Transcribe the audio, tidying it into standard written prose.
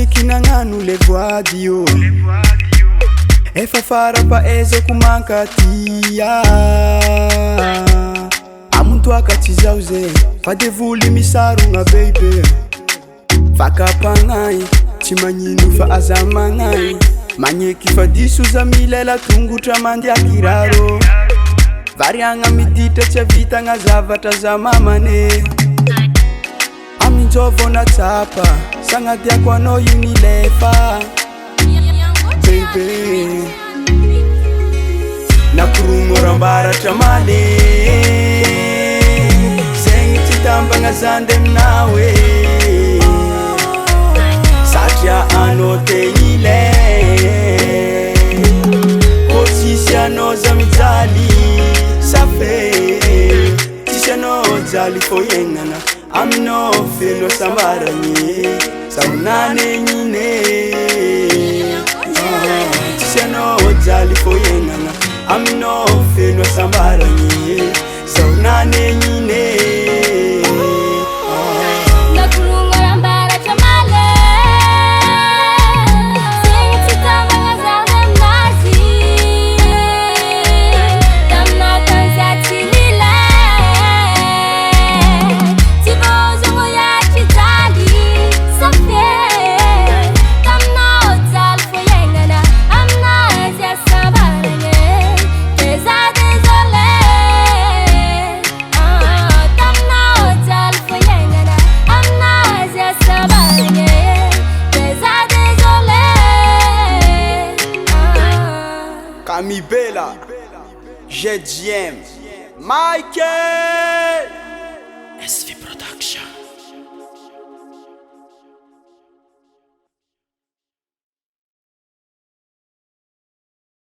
Maniky nagnano le voady io efa fara-pahaizako mankatia amontoaka tsy zao ze fa devoly misarogna bebe fakapagnay tsy magnino fa aza magnay magneky fa diso za milela tongotra mandia kiraro variagna miditra tsy avitagna zavatra za mamane aminjôvô natsapa sagnadiako anao io nilefa bebe nakorogno rambaratra male zegny tsy tambagna zande aminao e satria anao te ile ko tsisy anao za mijaly safe tsisy anao jaly fô iainagna aminao feno sambaragny saonanenine tsisy anao jaly fô iainagna aminao feno sambaragny saonanenine Khami Bella, ZGM, Michael.